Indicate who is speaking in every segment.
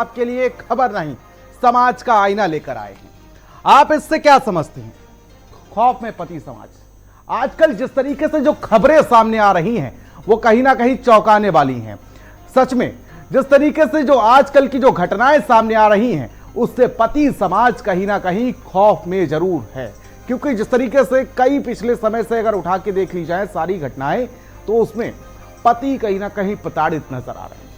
Speaker 1: आपके लिए खबर नहीं, समाज का आईना लेकर आए हैं। आप इससे क्या समझते हैं? खौफ में पति समाज। आजकल जिस तरीके से जो खबरें सामने आ रही हैं वो कहीं ना कहीं चौंकाने वाली हैं। सच में जिस तरीके से जो आजकल की जो घटनाएं सामने आ रही हैं उससे पति समाज कहीं ना कहीं खौफ में जरूर है, क्योंकि जिस तरीके से कई पिछले समय से अगर उठा के देख ली जाए सारी घटनाएं, तो उसमें पति कहीं ना कहीं प्रताड़ित नजर आ रहे हैं।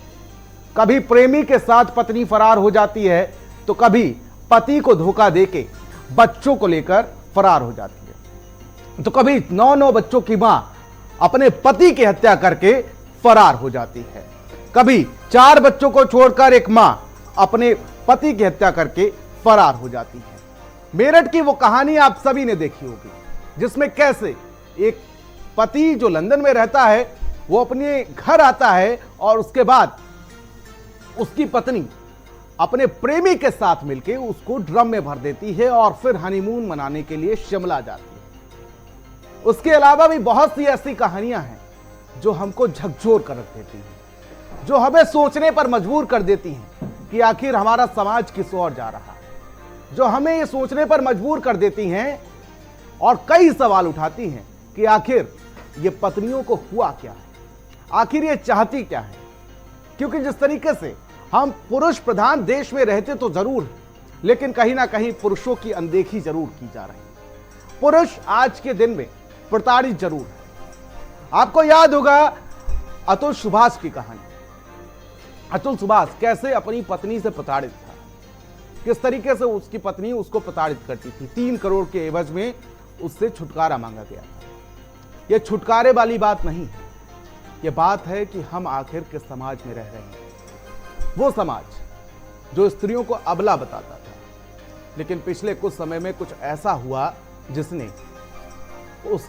Speaker 1: कभी प्रेमी के साथ पत्नी फरार हो जाती है, तो कभी पति को धोखा देके बच्चों को लेकर फरार हो जाती है, तो कभी 9 बच्चों की मां अपने पति की हत्या करके फरार हो जाती है, कभी 4 बच्चों को छोड़कर एक मां अपने पति की हत्या करके फरार हो जाती है। मेरठ की वो कहानी आप सभी ने देखी होगी, जिसमें कैसे एक पति जो लंदन में रहता है वो अपने घर आता है और उसके बाद उसकी पत्नी अपने प्रेमी के साथ मिलकर उसको ड्रम में भर देती है और फिर हनीमून मनाने के लिए शिमला जाती है। उसके अलावा भी बहुत सी ऐसी कहानियां हैं जो हमको झकझोर कर रख देती हैं, जो हमें सोचने पर मजबूर कर देती हैं कि आखिर हमारा समाज किस ओर जा रहा है, जो हमें ये सोचने पर मजबूर कर देती हैं और कई सवाल उठाती हैं कि आखिर ये पत्नियों को हुआ क्या है, आखिर ये चाहती क्या है। क्योंकि जिस तरीके से हम पुरुष प्रधान देश में रहते तो जरूर, लेकिन कहीं ना कहीं पुरुषों की अनदेखी जरूर की जा रही है। पुरुष आज के दिन में प्रताड़ित जरूर है। आपको याद होगा अतुल सुभाष की कहानी। अतुल सुभाष कैसे अपनी पत्नी से प्रताड़ित था, किस तरीके से उसकी पत्नी उसको प्रताड़ित करती थी। 3 करोड़ के एवज में उससे छुटकारा मांगा गया था। यह छुटकारे वाली बात नहीं है, यह बात है कि हम आखिर किस समाज में रह रहे हैं। वो समाज जो स्त्रियों को अबला बताता था, लेकिन पिछले कुछ समय में कुछ ऐसा हुआ जिसने उस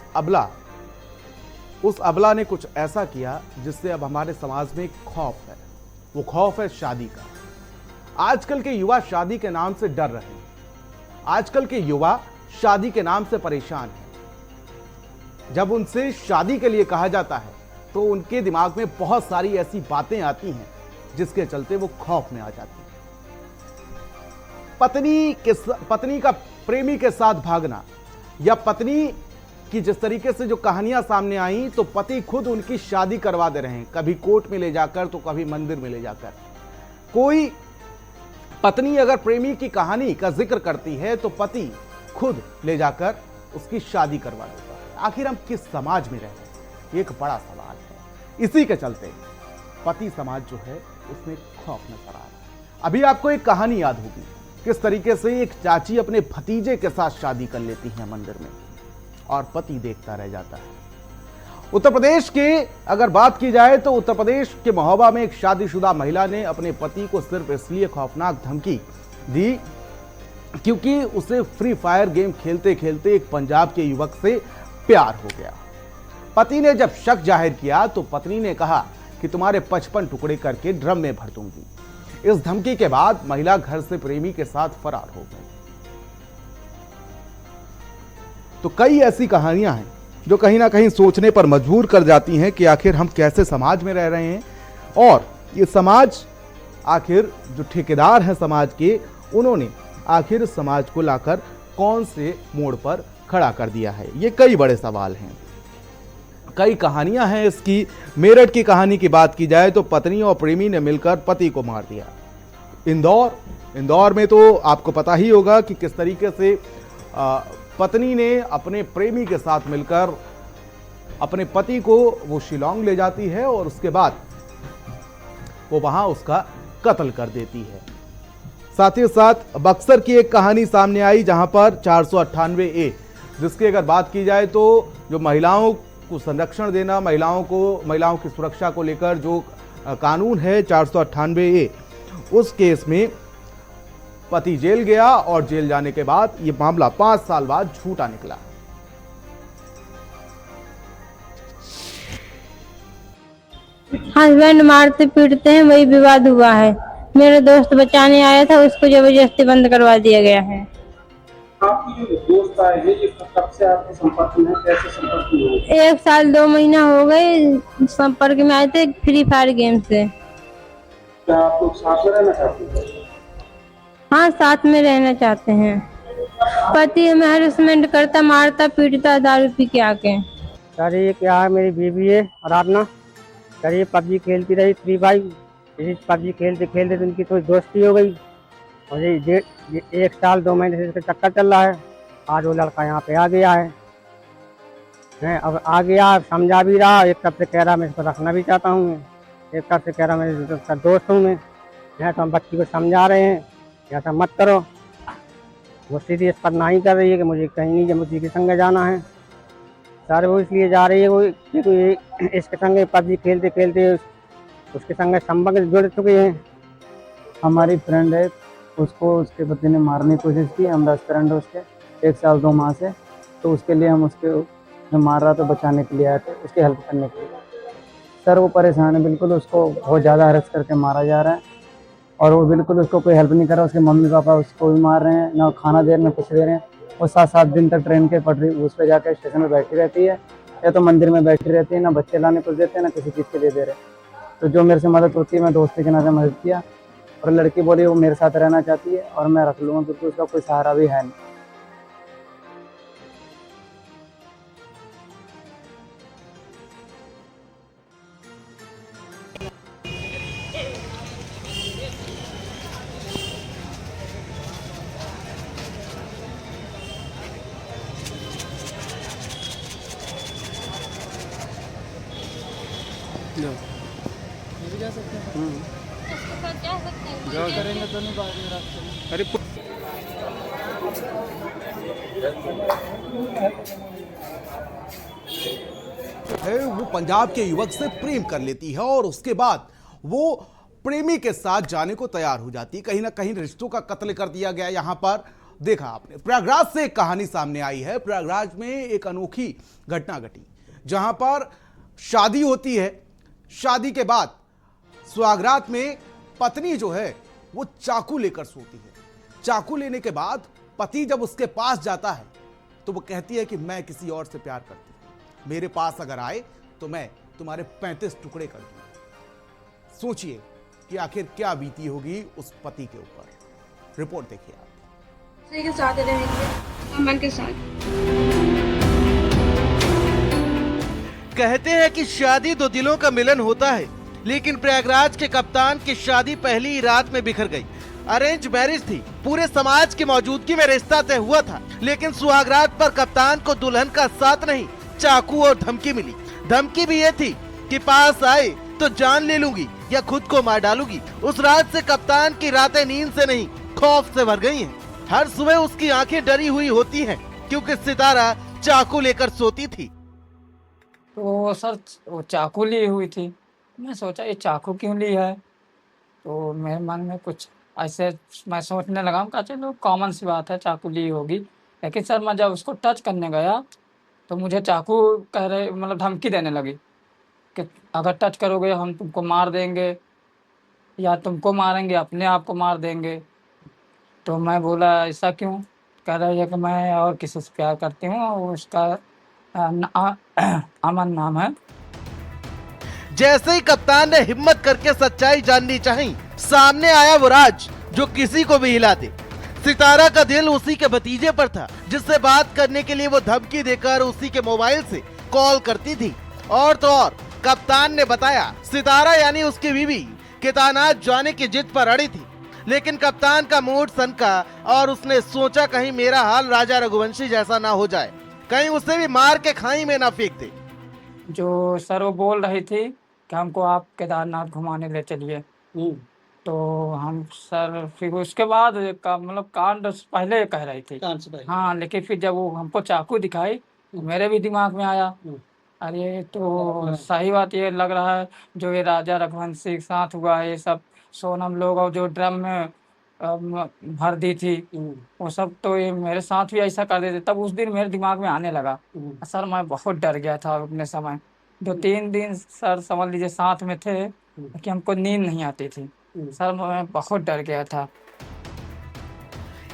Speaker 1: अबला ने कुछ ऐसा किया जिससे अब हमारे समाज में एक खौफ है। वो खौफ है शादी का। आजकल के युवा शादी के नाम से डर रहे हैं, आजकल के युवा शादी के नाम से परेशान हैं। जब उनसे शादी के लिए कहा जाता है तो उनके दिमाग में बहुत सारी ऐसी बातें आती हैं जिसके चलते वो खौफ में आ जाती है। पत्नी का प्रेमी के साथ भागना, या पत्नी की जिस तरीके से जो कहानियां सामने आई, तो पति खुद उनकी शादी करवा दे रहे हैं, कभी कोर्ट में ले जाकर तो कभी मंदिर में ले जाकर। कोई पत्नी अगर प्रेमी की कहानी का जिक्र करती है तो पति खुद ले जाकर उसकी शादी करवा देता है। आखिर हम किस समाज में रह रहे हैं, एक बड़ा सवाल है। इसी के चलते पति समाज जो है उसमें खौफ नजर आ रहा है। अभी आपको एक कहानी याद होगी, किस तरीके से एक चाची अपने भतीजे के साथ शादी कर लेती है मंदिर में और पति देखता रह जाता है। उत्तर प्रदेश के अगर बात की जाए तो उत्तर प्रदेश के महोबा में एक शादीशुदा महिला ने अपने पति को सिर्फ इसलिए खौफनाक धमकी दी क्योंकि उसे फ्री फायर गेम खेलते खेलते एक पंजाब के युवक से प्यार हो गया। पति ने जब शक जाहिर किया तो पत्नी ने कहा कि तुम्हारे 55 टुकड़े करके ड्रम में भर दूंगी। इस धमकी के बाद महिला घर से प्रेमी के साथ फरार हो गई। तो कई ऐसी कहानियां हैं जो कहीं ना कहीं सोचने पर मजबूर कर जाती हैं कि आखिर हम कैसे समाज में रह रहे हैं, और ये समाज, आखिर जो ठेकेदार हैं समाज के, उन्होंने आखिर समाज को लाकर कौन से मोड़ पर खड़ा कर दिया है। ये कई बड़े सवाल हैं, कई कहानियां हैं इसकी। मेरठ की कहानी की बात की जाए तो पत्नी और प्रेमी ने मिलकर पति को मार दिया। इंदौर में तो आपको पता ही होगा कि किस तरीके से पत्नी ने अपने प्रेमी के साथ मिलकर अपने पति को वो शिलांग ले जाती है और उसके बाद वो वहां उसका कत्ल कर देती है। साथ ही साथ बक्सर की एक कहानी सामने आई जहां पर 498A, जिसकी अगर बात की जाए तो जो महिलाओं को संरक्षण देना, महिलाओं की सुरक्षा को लेकर जो कानून है 498A, उस केस में पति जेल गया और जेल जाने के बाद यह मामला 5 साल बाद झूठा निकला।
Speaker 2: हस्बैंड मारते पीटते हैं, वही विवाद हुआ है। मेरा दोस्त बचाने आया था, उसको जबरदस्ती बंद करवा दिया गया है।
Speaker 3: आपकी जो दोस्त आए हैं, ये कब से आपके संपर्क में है, कैसे संपर्क में है?
Speaker 2: 1 साल 2 महीना हो गए संपर्क में आए थे, फ्री फायर गेम से।
Speaker 3: क्या आप लोग साथ में रहना चाहते हैं?
Speaker 2: हाँ, साथ में रहना चाहते हैं। पति हमें हैरेसमेंट करता, मारता, पीटता दारू पी के आके।
Speaker 4: सर ये क्या है, मेरी बीवी है आराधना। सर ये पबजी खेलती रही फ्री फायर। इसी पबजी खेलते खेलते तो इनकी थोड़ी दोस्ती हो गई और ये 1 साल 2 महीने से इसका चक्कर चल रहा है। आज वो लड़का यहाँ पे आ गया है अब आ गया, समझा भी रहा। एक तरफ से कह रहा मैं इसको रखना भी चाहता हूँ, एक तरफ से कह रहा मैं इसका दोस्त हूँ मैं। तो हम बच्ची को समझा रहे हैं कि ऐसा मत करो। वो सीधी इस पर नहीं कर रही है कि मुझे कहीं नहीं, जब मुझे के संग जाना है। सर वो इसलिए जा रही है वो क्योंकि इसके संग पबजी खेलते खेलते उसके संग संपर्क जुड़ चुके हैं।
Speaker 5: हमारी फ्रेंड है, उसको उसके पति ने मारने की कोशिश की। हम बेस्ट फ्रेंड है उसके 1 साल 2 माह से। तो उसके लिए हम उसके जो मार रहा था बचाने के लिए आए थे, उसकी हेल्प करने के लिए। सर वो परेशान है बिल्कुल, उसको बहुत ज़्यादा हरेस करके मारा जा रहा है और वो बिल्कुल उसको कोई हेल्प नहीं कर रहा। उसके मम्मी पापा उसको भी मार रहे हैं, ना खाना दे रहे हैं ना कुछ दे रहे हैं। वो 7-7 दिन तक ट्रेन के पटरी उस पर जाकर स्टेशन में बैठी रहती है या तो मंदिर में बैठी रहती है। ना बच्चे लाने कुछ देते हैं ना किसी चीज़ के लिए दे रहे हैं। तो जो मेरे से मदद होती है मैं दोस्ती के नाते मदद किया और लड़की बोली वो मेरे साथ रहना चाहती है और मैं रख लूँगा क्योंकि उसका कोई सहारा भी है नहीं।
Speaker 1: है वो पंजाब के युवक से प्रेम कर लेती है और उसके बाद वो प्रेमी के साथ जाने को तैयार हो जाती है। कहीं ना कहीं रिश्तों का कत्ल कर दिया गया। यहां पर देखा आपने प्रयागराज से एक कहानी सामने आई है। प्रयागराज में एक अनोखी घटना घटी जहां पर शादी होती है। शादी के बाद सुहागरात में पत्नी जो है वो चाकू लेकर सोती है। चाकू लेने के बाद पति जब उसके पास जाता है तो वो कहती है कि मैं किसी और से प्यार करती हूं, मेरे पास अगर आए तो मैं तुम्हारे 35 टुकड़े कर दूंगा। सोचिए कि आखिर क्या बीती होगी उस पति के ऊपर। रिपोर्ट देखिए आप।
Speaker 6: के साथ रहेंगे, अमन के साथ।
Speaker 7: कहते हैं कि शादी दो दिलों का मिलन होता है, लेकिन प्रयागराज के कप्तान की शादी पहली ही रात में बिखर गई। अरेंज मैरिज थी, पूरे समाज की मौजूदगी में रिश्ता तय हुआ था, लेकिन सुहागरात पर कप्तान को दुल्हन का साथ नहीं, चाकू और धमकी मिली। धमकी भी ये थी कि पास आए तो जान ले लूंगी या खुद को मार डालूंगी। उस रात से कप्तान की रातें नींद से नहीं खौफ से भर गई हैं। हर सुबह उसकी आंखें डरी हुई होती हैं क्योंकि सितारा चाकू लेकर सोती थी।
Speaker 8: तो सर वो चाकू ली हुई थी। मैं सोचा ये चाकू क्यों ली है, तो मेरे मन में कुछ ऐसे मैं सोचने लगा कि चलो कॉमन सी बात है, चाकू ली होगी। लेकिन सर मैं जब उसको टच करने गया तो मुझे चाकू कह रहे मतलब धमकी देने लगी कि अगर टच करोगे हम तुमको मार देंगे या तुमको मारेंगे, अपने आप को मार देंगे। तो मैं बोला ऐसा क्यों? कह रही है कि मैं और किसी से प्यार करती हूँ, उसका अमन नाम है।
Speaker 7: जैसे ही कप्तान ने हिम्मत करके सच्चाई जाननी चाही, सामने आया वो राज जो किसी को भी हिला दे। सितारा का दिल उसी के भतीजे पर था जिससे बात करने के लिए वो धमकी देकर उसी के मोबाइल से कॉल करती थी। और तो और कप्तान ने बताया सितारा यानी उसकी बीवी केदारनाथ जाने की जिद पर अड़ी थी, लेकिन कप्तान का मूड सनका और उसने सोचा कहीं मेरा हाल राजा रघुवंशी जैसा ना हो जाए, कहीं उसे भी मार के खाई में ना फेंक दे।
Speaker 8: जो सर वो बोल रही थी कि हमको आप केदारनाथ घुमाने ले चलिए। तो हम सर फिर उसके बाद का मतलब कांड पहले कह रही थी। हाँ, लेकिन फिर जब वो हमको चाकू दिखाई तो मेरे भी दिमाग में आया अरे तो सही बात ये लग रहा है जो ये राजा रघुवंशी के साथ हुआ है, ये सब सोनम लोग और जो ड्रम में भर दी थी वो सब, तो ये मेरे साथ भी ऐसा कर देते। तब उस दिन मेरे दिमाग में आने लगा। सर मैं बहुत डर गया था अपने समय। 2-3 दिन सर समझ लीजिए साथ में थे कि हमको नींद नहीं आती थी। सर मैं बहुत डर गया था।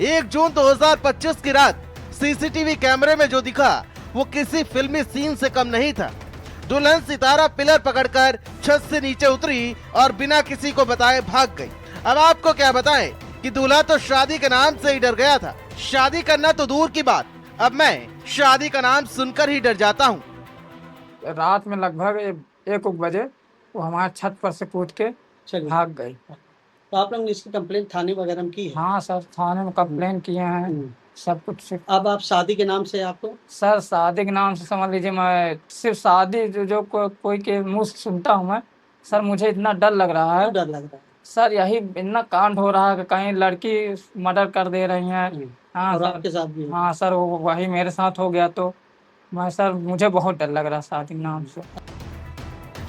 Speaker 7: 1 जून 2025 की रात सीसीटीवी कैमरे में जो दिखा वो किसी फिल्मी सीन से कम नहीं था। दुल्हन सितारा पिलर पकड़कर छत से नीचे उतरी और बिना किसी को बताए भाग गई। अब आपको क्या बताएं कि दूल्हा तो शादी के नाम से ही डर गया था। शादी करना तो दूर की बात, अब मैं शादी का नाम सुनकर ही डर जाता हूँ।
Speaker 8: रात में लगभग 1 बजे वो हमारे छत पर से कूद के भाग गई।
Speaker 9: तो आप लोगों ने इसकी कंप्लेंट थाने वगैरह में की है?
Speaker 8: हाँ सर, थाने में कंप्लेन किए हैं सब कुछ से।
Speaker 9: अब आप शादी के नाम से आपको
Speaker 8: सर शादी के नाम से समझ लीजिए, मैं सिर्फ शादी जो कोई के मुंह से सुनता हूँ मैं, सर मुझे इतना डर लग रहा है।
Speaker 9: डर लग रहा है
Speaker 8: सर यही इतना कांड हो रहा है कि कहीं लड़की मर्डर कर दे रही हैं। हाँ
Speaker 9: और
Speaker 8: सर,
Speaker 9: आपके साथ भी?
Speaker 8: हाँ सर, वही मेरे साथ हो गया तो मैं सर मुझे बहुत डर लग रहा है शादी के नाम से।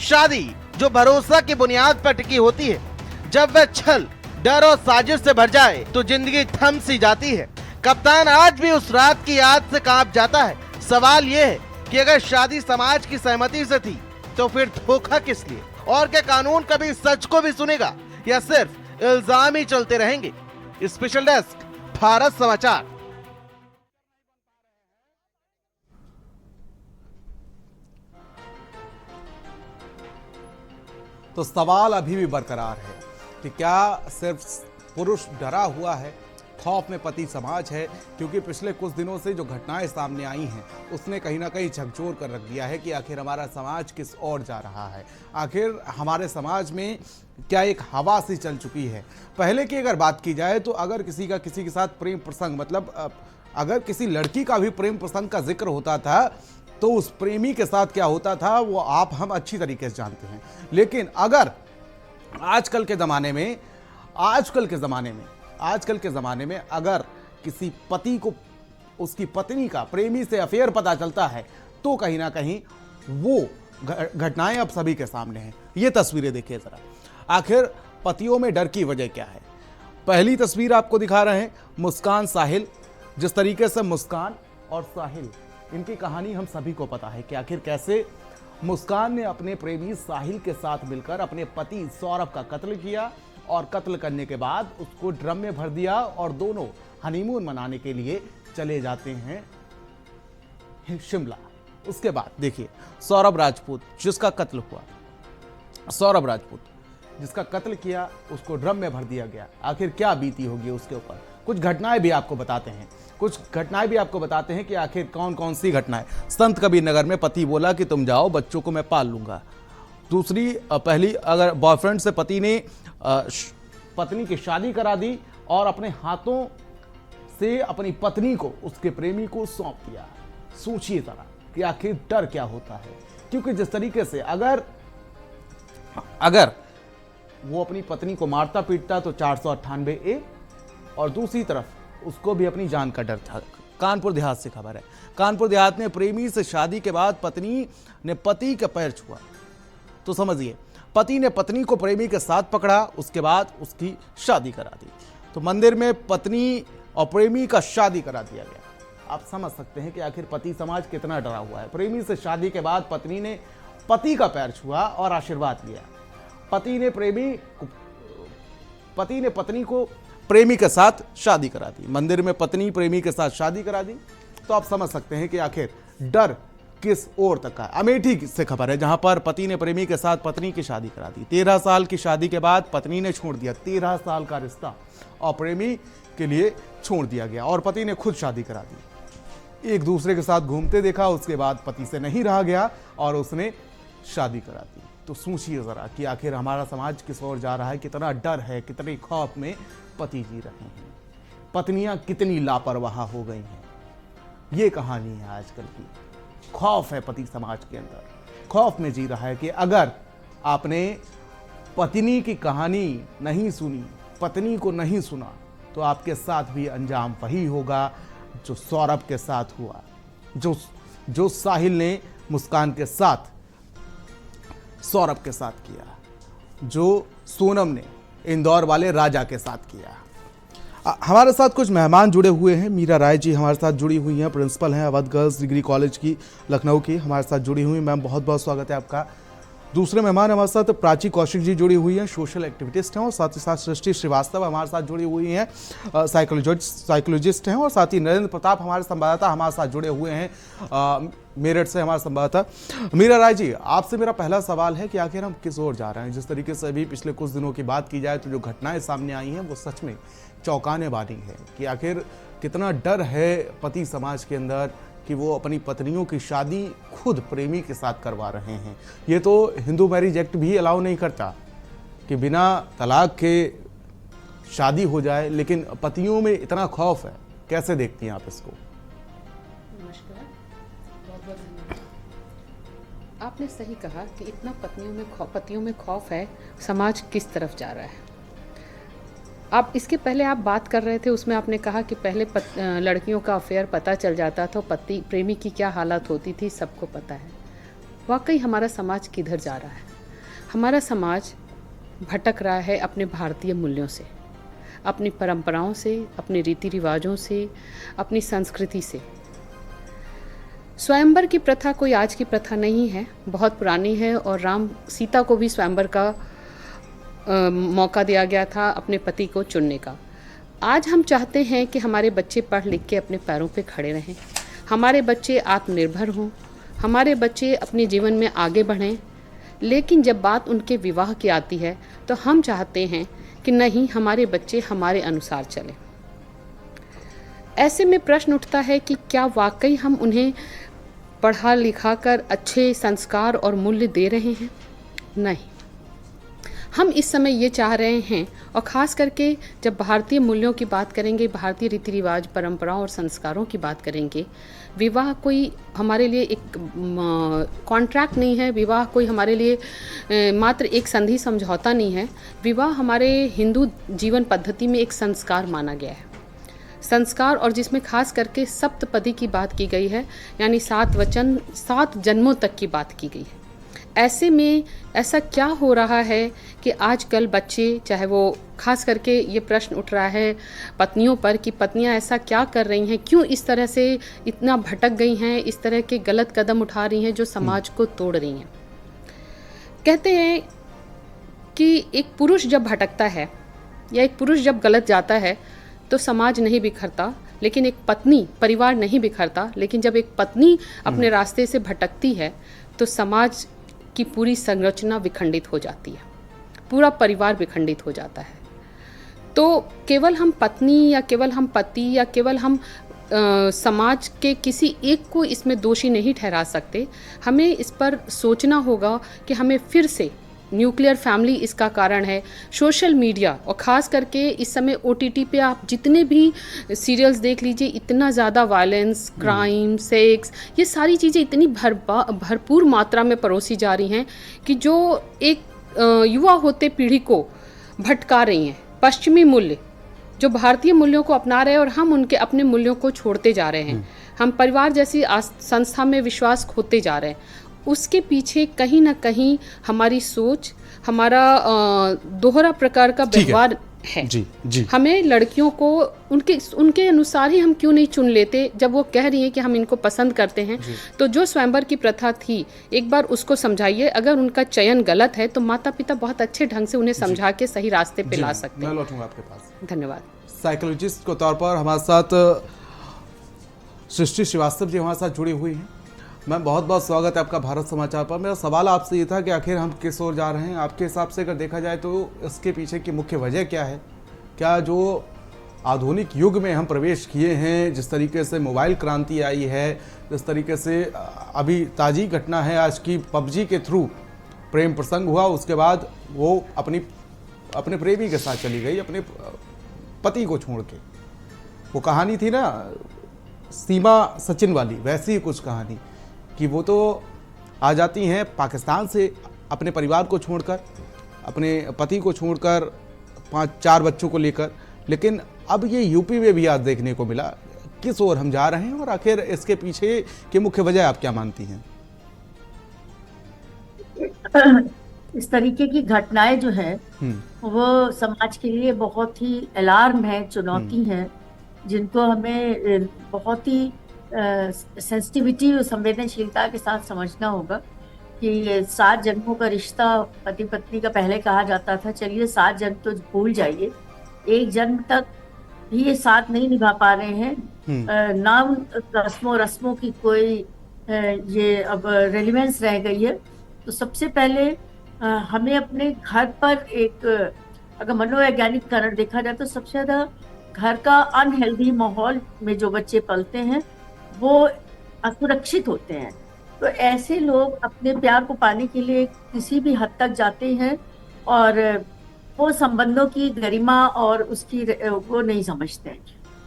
Speaker 7: शादी जो भरोसा की बुनियाद पर टिकी होती है, जब वह छल, डर और साजिश से भर जाए तो जिंदगी थम सी जाती है। कप्तान आज भी उस रात की याद से कांप जाता है। सवाल ये है कि अगर शादी समाज की सहमति से थी तो फिर धोखा किस लिए? और क्या कानून कभी सच को भी सुनेगा या सिर्फ इल्जाम ही चलते रहेंगे? स्पेशल डेस्क, भारत समाचार।
Speaker 1: तो सवाल अभी भी बरकरार है कि क्या सिर्फ पुरुष डरा हुआ है, खौफ में पति समाज है? क्योंकि पिछले कुछ दिनों से जो घटनाएं सामने आई हैं उसने कहीं ना कहीं झकझोर कर रख दिया है कि आखिर हमारा समाज किस ओर जा रहा है। आखिर हमारे समाज में क्या एक हवा सी चल चुकी है। पहले की अगर बात की जाए तो अगर किसी का किसी के साथ प्रेम प्रसंग, मतलब अगर किसी लड़की का भी प्रेम प्रसंग का जिक्र होता था तो उस प्रेमी के साथ क्या होता था वो आप हम अच्छी तरीके से जानते हैं। लेकिन अगर आजकल के ज़माने में अगर किसी पति को उसकी पत्नी का प्रेमी से अफेयर पता चलता है तो कहीं ना कहीं वो घटनाएं अब सभी के सामने हैं। ये तस्वीरें देखिए ज़रा, आखिर पतियों में डर की वजह क्या है। पहली तस्वीर आपको दिखा रहे हैं मुस्कान साहिल। जिस तरीके से मुस्कान और साहिल, इनकी कहानी हम सभी को पता है कि आखिर कैसे मुस्कान ने अपने प्रेमी साहिल के साथ मिलकर अपने पति सौरभ का कत्ल किया और कत्ल करने के बाद उसको ड्रम में भर दिया और दोनों हनीमून मनाने के लिए चले जाते हैं शिमला। उसके बाद देखिए सौरभ राजपूत जिसका कत्ल किया उसको ड्रम में भर दिया गया। आखिर क्या बीती होगी उसके ऊपर। कुछ घटनाएं भी आपको बताते हैं कि आखिर कौन कौन सी घटनाएं। संत कबीर नगर में पति बोला कि तुम जाओ, बच्चों को मैं पाल लूंगा। पहली अगर बॉयफ्रेंड से पति ने पत्नी की शादी करा दी और अपने हाथों से अपनी पत्नी को उसके प्रेमी को सौंप दिया। सोचिए जरा कि आखिर डर क्या होता है। क्योंकि जिस तरीके से अगर वो अपनी पत्नी को मारता पीटता तो 498A, और दूसरी तरफ उसको भी अपनी जान का डर था। कानपुर देहात से खबर है, कानपुर देहात में प्रेमी से शादी के बाद पत्नी ने पति का पैर छुआ। तो समझिए, पति ने पत्नी को प्रेमी के साथ पकड़ा, उसके बाद उसकी शादी करा दी। तो मंदिर में पत्नी और प्रेमी का शादी करा दिया गया। आप समझ सकते हैं कि आखिर पति समाज कितना डरा हुआ है। प्रेमी से शादी के बाद पत्नी ने पति का पैर छुआ और आशीर्वाद लिया। पति ने पत्नी को प्रेमी के साथ शादी करा दी। मंदिर में पत्नी प्रेमी के साथ शादी करा दी। तो आप समझ सकते हैं कि आखिर डर किस ओर तक का। अमेठी से खबर है, जहां पर पति ने प्रेमी के साथ पत्नी की शादी करा दी। 13 साल की शादी के बाद पत्नी ने छोड़ दिया। 13 साल का रिश्ता और प्रेमी के लिए छोड़ दिया गया और पति ने खुद शादी करा दी। एक दूसरे के साथ घूमते देखा, उसके बाद पति से नहीं रहा गया और उसने शादी करा दी। तो सोचिए जरा कि आखिर हमारा समाज किस ओर जा रहा है, कितना डर है, कितने खौफ में पति जी रहे हैं, पत्नियां कितनी लापरवाह हो गई हैं। ये कहानी है आजकल की। खौफ है पति समाज के अंदर, खौफ में जी रहा है कि अगर आपने पत्नी की कहानी नहीं सुनी, पत्नी को नहीं सुना, तो आपके साथ भी अंजाम वही होगा जो सौरभ के साथ हुआ, जो साहिल ने मुस्कान के साथ सौरभ के साथ किया, जो सोनम ने इंदौर वाले राजा के साथ किया। हमारे साथ कुछ मेहमान जुड़े हुए हैं। मीरा राय जी हमारे साथ जुड़ी हुई हैं, प्रिंसिपल हैं अवध गर्ल्स डिग्री कॉलेज की लखनऊ की, हमारे साथ जुड़ी हुई। मैम बहुत बहुत स्वागत है आपका। दूसरे मेहमान हमारे साथ प्राची कौशिक जी जुड़ी हुई हैं, सोशल एक्टिविटिस्ट हैं, और साथ ही साथ सृष्टि श्रीवास्तव हमारे साथ जुड़ी हुई हैं, साइकोलॉजिस्ट हैं, और साथ ही नरेंद्र प्रताप हमारे संवाददाता हमारे साथ जुड़े हुए हैं मेरठ से हमारे संवाददाता मीरा राय जी, आपसे मेरा पहला सवाल है कि आखिर हम किस ओर जा रहे हैं। जिस तरीके से अभी पिछले कुछ दिनों की बात की जाए तो जो घटनाएं सामने आई हैं वो सच में चौंकाने वाली है कि आखिर कितना डर है पति समाज के अंदर कि वो अपनी पत्नियों की शादी खुद प्रेमी के साथ करवा रहे हैं। ये तो हिंदू मैरिज एक्ट भी अलाउ नहीं करता कि बिना तलाक के शादी हो जाए, लेकिन पतियों में इतना खौफ है। कैसे देखती हैं आप इसको?
Speaker 10: नमस्कार, बहुत बहुत धन्यवाद। आपने सही कहा कि इतना पतियों में खौफ है, समाज किस तरफ जा रहा है। आप इसके पहले आप बात कर रहे थे, उसमें आपने कहा कि पहले लड़कियों का अफेयर पता चल जाता था, पति प्रेमी की क्या हालत होती थी सबको पता है। वाकई हमारा समाज किधर जा रहा है? हमारा समाज भटक रहा है अपने भारतीय मूल्यों से, अपनी परंपराओं से, अपने रीति रिवाजों से, अपनी संस्कृति से। स्वयंवर की प्रथा कोई आज की प्रथा नहीं है, बहुत पुरानी है। और राम सीता को भी स्वयंवर का मौका दिया गया था अपने पति को चुनने का। आज हम चाहते हैं कि हमारे बच्चे पढ़ लिख के अपने पैरों पे खड़े रहें, हमारे बच्चे आत्मनिर्भर हों, हमारे बच्चे अपने जीवन में आगे बढ़ें। लेकिन जब बात उनके विवाह की आती है तो हम चाहते हैं कि नहीं, हमारे बच्चे हमारे अनुसार चलें। ऐसे में प्रश्न उठता है कि क्या वाकई हम उन्हें पढ़ा लिखा कर अच्छे संस्कार और मूल्य दे रहे हैं? नहीं, हम इस समय ये चाह रहे हैं, और ख़ास करके जब भारतीय मूल्यों की बात करेंगे, भारतीय रीति रिवाज, परंपराओं और संस्कारों की बात करेंगे, विवाह कोई हमारे लिए एक कॉन्ट्रैक्ट नहीं है, विवाह कोई हमारे लिए मात्र एक संधि समझौता नहीं है। विवाह हमारे हिंदू जीवन पद्धति में एक संस्कार माना गया है, संस्कार, और जिसमें खास करके सप्तपदी की बात की गई है, यानी 7 वचन 7 जन्मों तक की बात की गई है। ऐसे में ऐसा क्या हो रहा है कि आजकल बच्चे, चाहे वो खास करके ये प्रश्न उठ रहा है पत्नियों पर कि पत्नियां ऐसा क्या कर रही हैं, क्यों इस तरह से इतना भटक गई हैं, इस तरह के गलत कदम उठा रही हैं जो समाज को तोड़ रही हैं। कहते हैं कि एक पुरुष जब भटकता है या एक पुरुष जब गलत जाता है तो समाज नहीं बिखरता, लेकिन एक पत्नी, परिवार नहीं बिखरता, लेकिन जब एक पत्नी अपने रास्ते से भटकती है तो समाज की पूरी संरचना विखंडित हो जाती है, पूरा परिवार विखंडित हो जाता है। तो केवल हम पत्नी या केवल हम पति या केवल हम समाज के किसी एक को इसमें दोषी नहीं ठहरा सकते। हमें इस पर सोचना होगा कि हमें फिर से, न्यूक्लियर फैमिली इसका कारण है, सोशल मीडिया, और ख़ास करके इस समय OTT पे आप जितने भी सीरियल्स देख लीजिए, इतना ज़्यादा वायलेंस, क्राइम, सेक्स, ये सारी चीज़ें इतनी भरपूर मात्रा में परोसी जा रही हैं कि जो एक युवा होते पीढ़ी को भटका रही हैं। पश्चिमी मूल्य जो भारतीय मूल्यों को अपना रहे हैं और हम उनके अपने मूल्यों को छोड़ते जा रहे हैं, हम परिवार जैसी संस्था में विश्वास खोते जा रहे हैं। उसके पीछे कहीं ना कहीं हमारी सोच, हमारा दोहरा प्रकार का व्यवहार है।
Speaker 1: जी।
Speaker 10: हमें लड़कियों को उनके अनुसार ही हम क्यों नहीं चुन लेते? जब वो कह रही हैं कि हम इनको पसंद करते हैं, तो जो स्वयंवर की प्रथा थी, एक बार उसको समझाइए। अगर उनका चयन गलत है तो माता पिता बहुत अच्छे ढंग से उन्हें समझा के सही रास्ते पे ला सकते हैं।
Speaker 1: मैं लौटूंगा आपके पास।
Speaker 10: धन्यवाद।
Speaker 1: साइकोलॉजिस्ट के तौर पर हमारे साथ सृष्टि श्रीवास्तव जी हमारे साथ जुड़ी हुई हैं। मैम, बहुत बहुत स्वागत है आपका भारत समाचार पर। मेरा सवाल आपसे ये था कि आखिर हम किस ओर जा रहे हैं? आपके हिसाब से अगर देखा जाए तो इसके पीछे की मुख्य वजह क्या है? क्या जो आधुनिक युग में हम प्रवेश किए हैं, जिस तरीके से मोबाइल क्रांति आई है, जिस तरीके से अभी ताज़ी घटना है आज की, PUBG के थ्रू प्रेम प्रसंग हुआ, उसके बाद वो अपने प्रेमी के साथ चली गई, अपने पति को छोड़ के। वो कहानी थी ना सीमा सचिन वाली, वैसी ही कुछ कहानी कि वो तो आ जाती हैं पाकिस्तान से अपने परिवार को छोड़कर, अपने पति को छोड़कर, 5-4 बच्चों को लेकर। लेकिन अब ये यूपी में भी आज देखने को मिला। किस ओर हम जा रहे हैं और आखिर इसके पीछे की मुख्य वजह आप क्या मानती हैं?
Speaker 11: इस तरीके की घटनाएं जो है वो समाज के लिए बहुत ही अलार्म है, चुनौती है, जिनको हमें बहुत ही सेंसिटिविटी और संवेदनशीलता के साथ समझना होगा कि 7 जन्मों का रिश्ता पति पत्नी का पहले कहा जाता था। चलिए 7 जन्म तो भूल जाइए, 1 जन्म तक भी ये साथ नहीं निभा पा रहे हैं। ना रस्मों की कोई ये अब रेलिवेंस रह गई है। तो सबसे पहले हमें अपने घर पर एक अगर मनोवैज्ञानिक कारण देखा जाए तो सबसे ज्यादा घर का अनहेल्दी माहौल में जो बच्चे पलते हैं वो असुरक्षित होते हैं। तो ऐसे लोग अपने प्यार को पाने के लिए किसी भी हद तक जाते हैं और वो संबंधों की गरिमा और उसकी वो नहीं समझते हैं।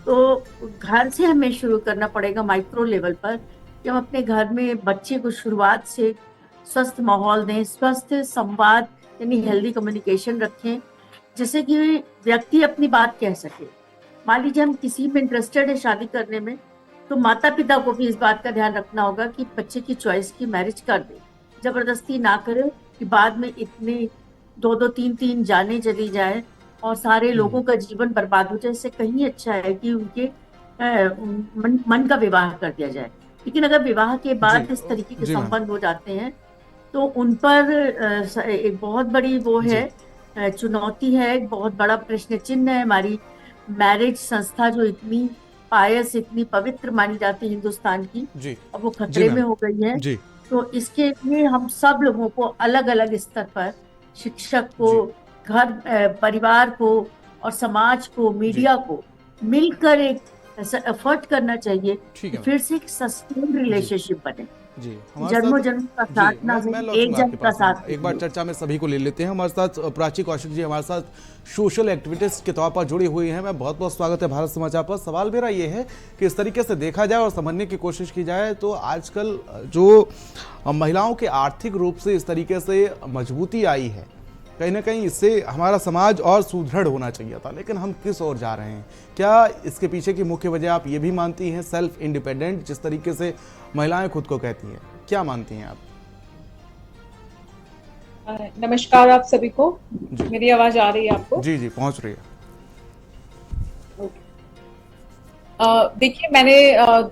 Speaker 11: तो घर से हमें शुरू करना पड़ेगा माइक्रो लेवल पर कि हम अपने घर में बच्चे को शुरुआत से स्वस्थ माहौल दें, स्वस्थ संवाद यानी हेल्दी कम्युनिकेशन रखें, जिससे कि व्यक्ति अपनी बात कह सके। मान लीजिए हम किसी में इंटरेस्टेड है शादी करने में, तो माता पिता को भी इस बात का ध्यान रखना होगा कि बच्चे की चॉइस की मैरिज कर दे, जबरदस्ती ना करे कि बाद में इतने 2-2 3-3 जाने चली जाए और सारे लोगों का जीवन बर्बाद हो जाए। इससे कहीं अच्छा है कि उनके मन का विवाह कर दिया जाए। लेकिन अगर विवाह के बाद इस तरीके के संबंध हो जाते हैं तो उन पर एक बहुत बड़ी वो है, चुनौती है, एक बहुत बड़ा प्रश्न चिन्ह है। हमारी मैरिज संस्था जो इतनी पायस, इतनी पवित्र मानी जाती है हिंदुस्तान की, अब वो खतरे में हो गई है। तो इसके लिए हम सब लोगों को अलग अलग स्तर पर, शिक्षक को, घर परिवार को और समाज को, मीडिया को मिलकर एक एफर्ट करना चाहिए कि फिर से एक सस्टेन रिलेशनशिप बने। जन्मों जन्म का साथ ना एक जन्म का साथ।
Speaker 1: एक बार चर्चा में सभी को ले लेते हैं। हमारे साथ प्राची कौशिक जी हमारे साथ सोशल एक्टिविस्ट के तौर पर जुड़ी हुई हैं। मैं बहुत बहुत स्वागत है भारत समाचार पर। सवाल मेरा ये है कि इस तरीके से देखा जाए और समझने की कोशिश की जाए तो आजकल जो महिलाओं के आर्थिक रूप से इस तरीके से मजबूती आई है, कहीं ना कहीं इससे हमारा समाज और सुदृढ़ होना चाहिए था, लेकिन हम किस ओर जा रहे हैं? क्या इसके पीछे की मुख्य वजह आप ये भी मानती हैं सेल्फ इंडिपेंडेंट, जिस तरीके से महिलाएं खुद को कहती हैं, क्या मानती हैं आप?
Speaker 12: नमस्कार आप सभी को। मेरी आवाज आ रही है आपको?
Speaker 1: जी जी पहुंच रही है।
Speaker 12: देखिए, मैंने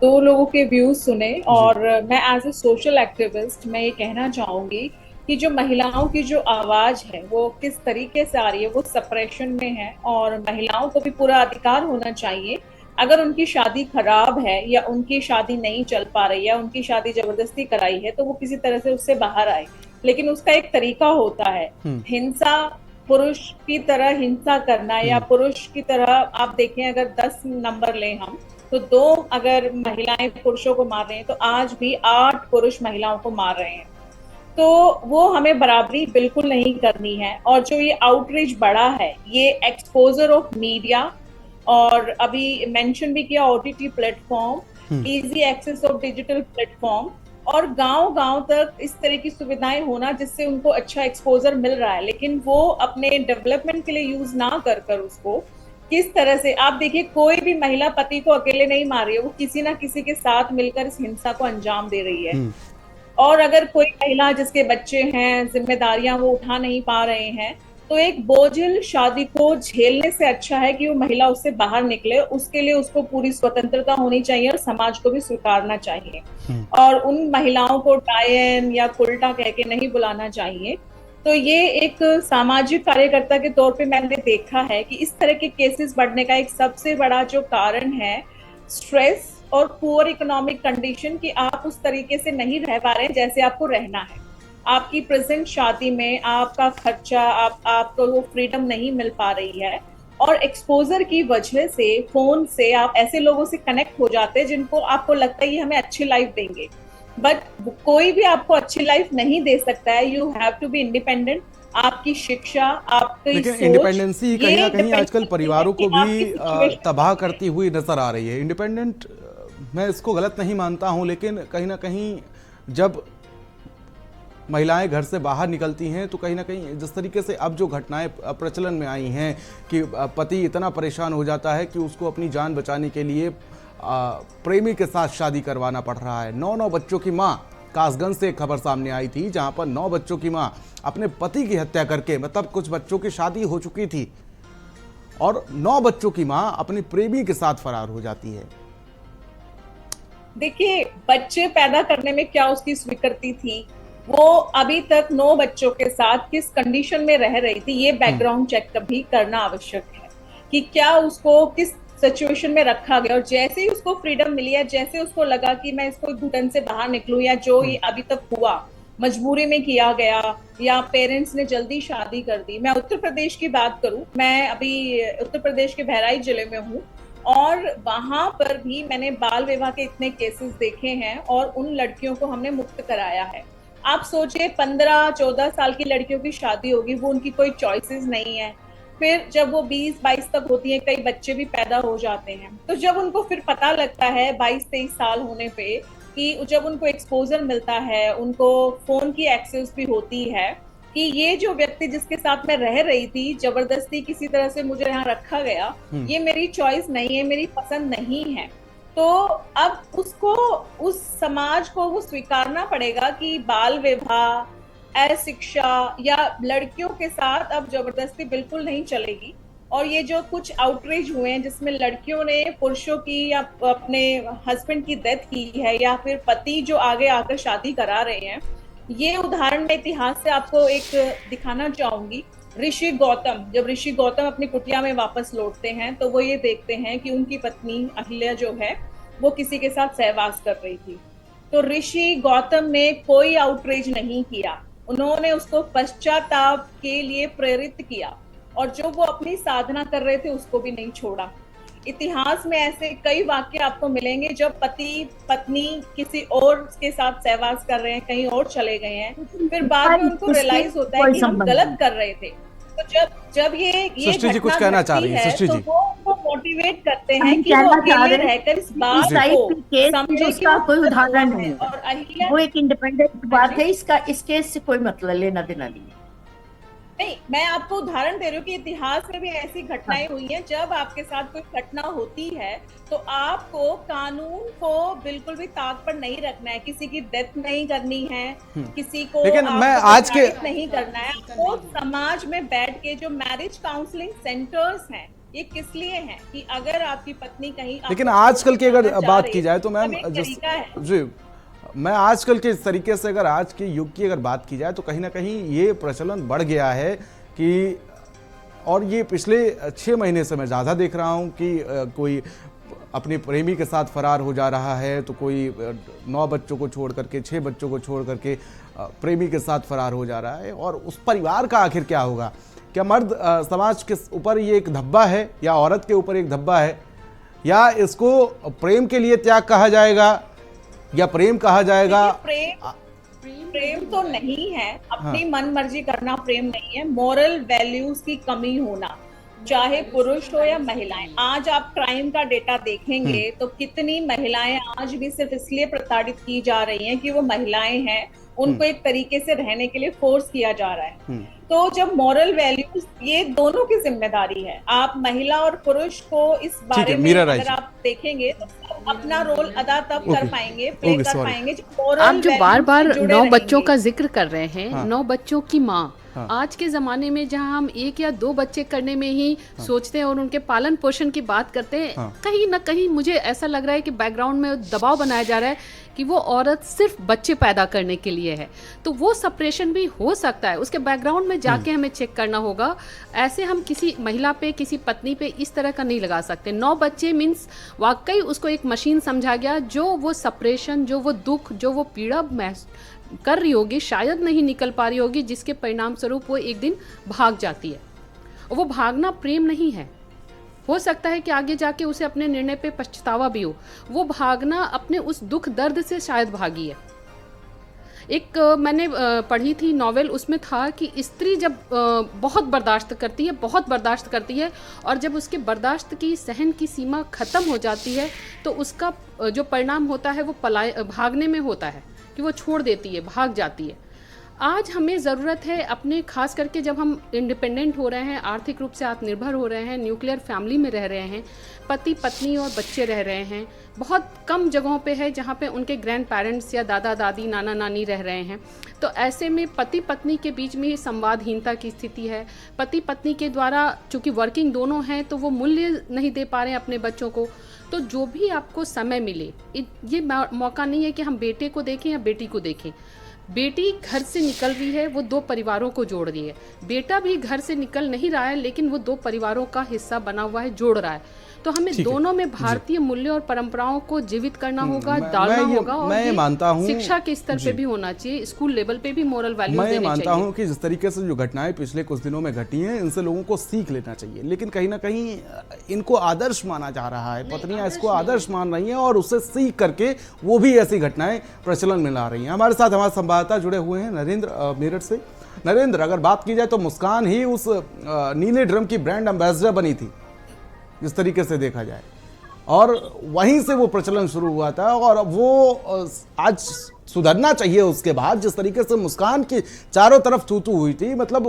Speaker 12: 2 लोगों के व्यूज सुने और मैं एज ए सोशल एक्टिविस्ट मैं ये कहना चाहूंगी कि जो महिलाओं की जो आवाज है वो किस तरीके से आ रही है, वो सप्रेशन में है और महिलाओं को भी पूरा अधिकार होना चाहिए। अगर उनकी शादी खराब है या उनकी शादी नहीं चल पा रही है, उनकी शादी जबरदस्ती कराई है, तो वो किसी तरह से उससे बाहर आए, लेकिन उसका एक तरीका होता है। हिंसा, पुरुष की तरह हिंसा करना या पुरुष की तरह, आप देखें अगर 10 नंबर लें हम, तो 2 अगर महिलाएं पुरुषों को मार रहे हैं तो आज भी 8 पुरुष महिलाओं को मार रहे हैं। तो वो हमें बराबरी बिल्कुल नहीं करनी है। और जो ये आउटरीच बढ़ा है, ये एक्सपोजर ऑफ मीडिया और अभी मेंशन भी किया OTT platform, easy access of digital platform और गांव-गांव तक इस तरह की सुविधाएं होना जिससे उनको अच्छा एक्सपोजर मिल रहा है, लेकिन वो अपने डेवलपमेंट के लिए यूज ना कर उसको किस तरह से, आप देखिए कोई भी महिला पति को अकेले नहीं मार रही है, वो किसी ना किसी के साथ मिलकर इस हिंसा को अंजाम दे रही है। और अगर कोई महिला जिसके बच्चे हैं, जिम्मेदारियां वो उठा नहीं पा रहे हैं, तो एक बोझिल शादी को झेलने से अच्छा है कि वो महिला उससे बाहर निकले। उसके लिए उसको पूरी स्वतंत्रता होनी चाहिए और समाज को भी स्वीकारना चाहिए और उन महिलाओं को टायन या उल्टा कह के नहीं बुलाना चाहिए। तो ये एक सामाजिक कार्यकर्ता के तौर पे मैंने देखा है कि इस तरह के केसेस बढ़ने का एक सबसे बड़ा जो कारण है स्ट्रेस और पुअर इकोनॉमिक कंडीशन, कि आप उस तरीके से नहीं रह पा रहे हैं जैसे आपको रहना है। आपकी प्रेजेंट शादी में आपका खर्चा, आपको वो फ्रीडम नहीं मिल पा रही है और एक्सपोजर की वजह से, फोन से आप ऐसे लोगों से कनेक्ट हो जाते हैं जिनको आपको लगता है ये हमें अच्छी लाइफ देंगे, बट कोई भी आपको अच्छी लाइफ नहीं दे सकता है। You have to be independent. आपकी शिक्षा, आपकी
Speaker 1: लेकिन इंडिपेंडेंसी कहीं ना कहीं आजकल परिवारों को भी तबाह करती हुई नजर आ रही है। इंडिपेंडेंट, मैं इसको गलत नहीं मानता हूं, लेकिन कहीं ना कहीं जब महिलाएं घर से बाहर निकलती हैं तो कहीं ना कहीं जिस तरीके से अब जो घटनाएं प्रचलन में आई हैं कि पति इतना परेशान हो जाता है कि उसको अपनी जान बचाने के लिए प्रेमी के साथ शादी करवाना पड़ रहा है। 9 बच्चों की मां, कासगंज से एक खबर सामने आई थी जहां पर 9 बच्चों की मां अपने पति की हत्या करके, मतलब कुछ बच्चों की शादी हो चुकी थी और 9 बच्चों की मां अपने प्रेमी के साथ फरार हो जाती है।
Speaker 12: देखिए, बच्चे पैदा करने में क्या उसकी स्वीकृति थी, वो अभी तक 9 बच्चों के साथ किस कंडीशन में रह रही थी, ये बैकग्राउंड चेक कभी करना आवश्यक है कि क्या उसको किस सिचुएशन में रखा गया, और जैसे ही उसको फ्रीडम मिली है, जैसे उसको लगा कि मैं इसको घुटन से बाहर निकलूं, या जो ये अभी तक हुआ मजबूरी में किया गया या पेरेंट्स ने जल्दी शादी कर दी। मैं उत्तर प्रदेश की बात करूं, मैं अभी उत्तर प्रदेश के बहराइच जिले में हूं, और वहां पर भी मैंने बाल विवाह के इतने केसेस देखे हैं, और उन लड़कियों को हमने मुक्त कराया है। आप सोचिए 15-14 साल की लड़कियों की शादी होगी, वो उनकी कोई चॉइसेस नहीं है। फिर जब वो 20-22 तक होती है, कई बच्चे भी पैदा हो जाते हैं, तो जब उनको फिर पता लगता है 22-23 साल होने पे कि जब उनको एक्सपोजर मिलता है, उनको फोन की एक्सेस भी होती है कि ये जो व्यक्ति जिसके साथ मैं रह रही थी, जबरदस्ती किसी तरह से मुझे यहाँ रखा गया, ये मेरी चॉइस नहीं है, मेरी पसंद नहीं है, तो अब उसको, उस समाज को वो स्वीकारना पड़ेगा कि बाल विवाह, अशिक्षा या लड़कियों के साथ अब जबरदस्ती बिल्कुल नहीं चलेगी। और ये जो कुछ आउटरीच हुए हैं जिसमें लड़कियों ने पुरुषों की या अपने हस्बैंड की डेथ की है, या फिर पति जो आगे आकर शादी करा रहे हैं, ये उदाहरण मैं इतिहास से आपको एक दिखाना चाहूंगी। ऋषि गौतम, जब ऋषि गौतम अपनी कुटिया में वापस लौटते हैं तो वो ये देखते हैं कि उनकी पत्नी अहिल्या जो है वो किसी के साथ सहवास कर रही थी। तो ऋषि गौतम ने कोई आउटरीच नहीं किया, उन्होंने उसको पश्चाताप के लिए प्रेरित किया, और जो वो अपनी साधना कर रहे थे उसको भी नहीं छोड़ा। इतिहास में ऐसे कई वाक्य आपको मिलेंगे जब पति पत्नी किसी और के साथ सहवास कर रहे हैं, कहीं और चले गए हैं, फिर बाद में उनको रियलाइज होता है कि हम गलत कर रहे थे। तो जब ये
Speaker 1: सृष्टि जी कुछ कहना चाह रही है, सृष्टि जी,
Speaker 12: तो वो मोटिवेट करते हैं कि वो अकेले रहकर इस बात को समझे कि
Speaker 11: उसका कोई उदाहरण नहीं
Speaker 12: और अहिल्या,
Speaker 11: वो एक इंडिपेंडेंट बात है, इसका इस केस से कोई मतलब लेना देना नहीं है।
Speaker 12: नहीं, मैं आपको उदाहरण दे रही हूँ कि इतिहास में भी ऐसी घटनाएं हुई हैं। जब आपके साथ कोई घटना होती है तो आपको कानून को बिल्कुल भी ताक पर नहीं रखना है, किसी की डेथ नहीं करनी है, किसी को
Speaker 1: लेकिन मैं आज के
Speaker 12: नहीं करना है। आपको समाज में बैठ के जो मैरिज काउंसलिंग सेंटर्स हैं, ये किस लिए हैं कि अगर आपकी पत्नी कहीं,
Speaker 1: लेकिन आजकल की अगर बात की जाए तो मैम जी, मैं आजकल के इस तरीके से अगर आज के युग की अगर बात की जाए तो कहीं ना कहीं ये प्रचलन बढ़ गया है कि, और ये पिछले 6 महीने से मैं ज़्यादा देख रहा हूँ कि कोई अपने प्रेमी के साथ फरार हो जा रहा है, तो कोई 9 बच्चों को छोड़ करके, 6 बच्चों को छोड़ करके प्रेमी के साथ फरार हो जा रहा है। और उस परिवार का आखिर क्या होगा? क्या मर्द समाज के ऊपर ये एक धब्बा है, या औरत के ऊपर एक धब्बा है, या इसको प्रेम के लिए त्याग कहा जाएगा, या प्रेम कहा जाएगा?
Speaker 12: प्रेम तो नहीं है, अपनी मन मर्जी करना प्रेम नहीं है। मॉरल वैल्यूज की कमी होना, चाहे पुरुष हो या महिलाएं। आज आप क्राइम का डेटा देखेंगे तो कितनी महिलाएं आज भी सिर्फ इसलिए प्रताड़ित की जा रही हैं कि वो महिलाएं हैं, उनको एक तरीके से रहने के लिए फोर्स किया जा रहा है। तो जब मॉरल वैल्यूज, ये दोनों की जिम्मेदारी है। आप महिला और पुरुष को इस बारे में अगर आप देखेंगे तो अपना रोल अदा तब कर पाएंगे, प्ले कर पाएंगे जब मॉरल
Speaker 10: आप जो बार बार 9 बच्चों का जिक्र कर रहे हैं,
Speaker 1: हाँ।
Speaker 10: 9 बच्चों की माँ, हाँ। आज के ज़माने में जहाँ हम 1 या 2 बच्चे करने में ही सोचते हैं और उनके पालन पोषण की बात करते हैं, कहीं ना कहीं मुझे ऐसा लग रहा है कि बैकग्राउंड में दबाव बनाया जा रहा है कि वो औरत सिर्फ बच्चे पैदा करने के लिए है। तो वो सेपरेशन भी हो सकता है, उसके बैकग्राउंड में जाके हमें चेक करना होगा। ऐसे हम किसी महिला पे, किसी पत्नी पे इस तरह का नहीं लगा सकते। 9 बच्चे मीन्स वाकई उसको एक मशीन समझा गया, जो वो सेपरेशन, जो वो दुख, जो वो पीड़ा कर रही होगी, शायद नहीं निकल पा रही होगी, जिसके परिणाम स्वरूप वो एक दिन भाग जाती है। वो भागना प्रेम नहीं है। हो सकता है कि आगे जाके उसे अपने निर्णय पे पछतावा भी हो। वो भागना अपने उस दुख दर्द से शायद भागी है। एक मैंने पढ़ी थी नॉवेल, उसमें था कि स्त्री जब बहुत बर्दाश्त करती है और जब उसके बर्दाश्त की, सहन की सीमा ख़त्म हो जाती है तो उसका जो परिणाम होता है वो भागने में होता है, कि वो छोड़ देती है, भाग जाती है। आज हमें ज़रूरत है अपने, खास करके जब हम इंडिपेंडेंट हो रहे हैं, आर्थिक रूप से आत्मनिर्भर हो रहे हैं, न्यूक्लियर फैमिली में रह रहे हैं, पति पत्नी और बच्चे रह रहे हैं, बहुत कम जगहों पे है जहाँ पे उनके ग्रैंड पेरेंट्स या दादा दादी, नाना नानी रह रहे हैं। तो ऐसे में पति पत्नी के बीच में संवादहीनता की स्थिति है। पति पत्नी के द्वारा, चूँकि वर्किंग दोनों हैं, तो वो मूल्य नहीं दे पा रहे हैं अपने बच्चों को। तो जो भी आपको समय मिले, ये मौका नहीं है कि हम बेटे को देखें या बेटी को देखें। बेटी घर से निकल रही है, वो 2 परिवारों को जोड़ रही है। बेटा भी घर से निकल नहीं रहा है, लेकिन वो 2 परिवारों का हिस्सा बना हुआ है, जोड़ रहा है। तो हमें दोनों में भारतीय मूल्य और परंपराओं को जीवित करना होगा, डालना होगा, और
Speaker 1: मैं मानता हूं
Speaker 10: शिक्षा के स्तर पे भी होना चाहिए, स्कूल लेवल पे भी मोरल वैल्यूज देने चाहिए।
Speaker 1: मैं मानता हूं कि जिस तरीके से जो घटनाएं पिछले कुछ दिनों में घटी हैं, इनसे लोगों को सीख लेना चाहिए, लेकिन कहीं ना कहीं इनको आदर्श माना जा रहा है, पत्नियां इसको आदर्श मान रही हैं और उससे सीख करके वो भी ऐसी घटनाएं प्रचलन में ला रही हैं। हमारे साथ हमारे संवाददाता जुड़े हुए हैं नरेंद्र मेरठ से। नरेंद्र, अगर बात की जाए तो मुस्कान ही उस नीले ड्रम की ब्रांड एम्बेसडर बनी थी जिस तरीके से देखा जाए, और वहीं से वो प्रचलन शुरू हुआ था, और वो आज सुधरना चाहिए उसके बाद। जिस तरीके से मुस्कान की चारों तरफ थू-थू हुई थी, मतलब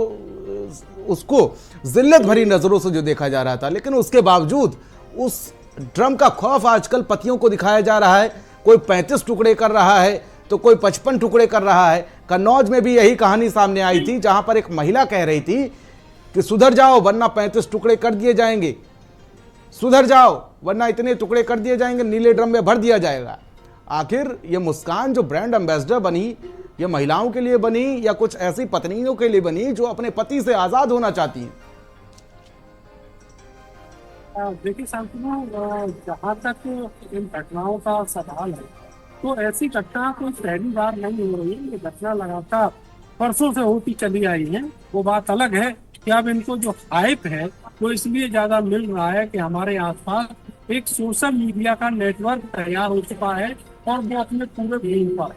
Speaker 1: उसको जिल्लत भरी नजरों से जो देखा जा रहा था, लेकिन उसके बावजूद उस ड्रम का खौफ आजकल पतियों को दिखाया जा रहा है। कोई 35 टुकड़े कर रहा है तो कोई 55 टुकड़े कर रहा है। कन्नौज में भी यही कहानी सामने आई थी, जहां पर एक महिला कह रही थी कि सुधर जाओ वरना 35 टुकड़े कर दिए जाएंगे, सुधर जाओ वरना इतने टुकड़े कर दिए जाएंगे, नीले ड्रम में भर दिया जाएगा। आखिर ये मुस्कान जो ब्रांड एम्बेसडर बनी, ये महिलाओं के लिए बनी या कुछ ऐसी पत्नियों के लिए बनी जो अपने पति से आजाद होना चाहती हैं?
Speaker 3: देखिए शांतनु, जहाँ तक इन घटनाओं का सवाल है, तो ऐसी घटना कोई पहली बार नहीं हो रही है। ये घटना लगातार परसों से होती चली आई है। वो बात अलग है कि अब इनको जो हाइप है वो इसलिए ज्यादा मिल रहा है कि हमारे आसपास एक सोशल मीडिया का नेटवर्क तैयार हो चुका है और वो अपने पूरे भूमि पर है।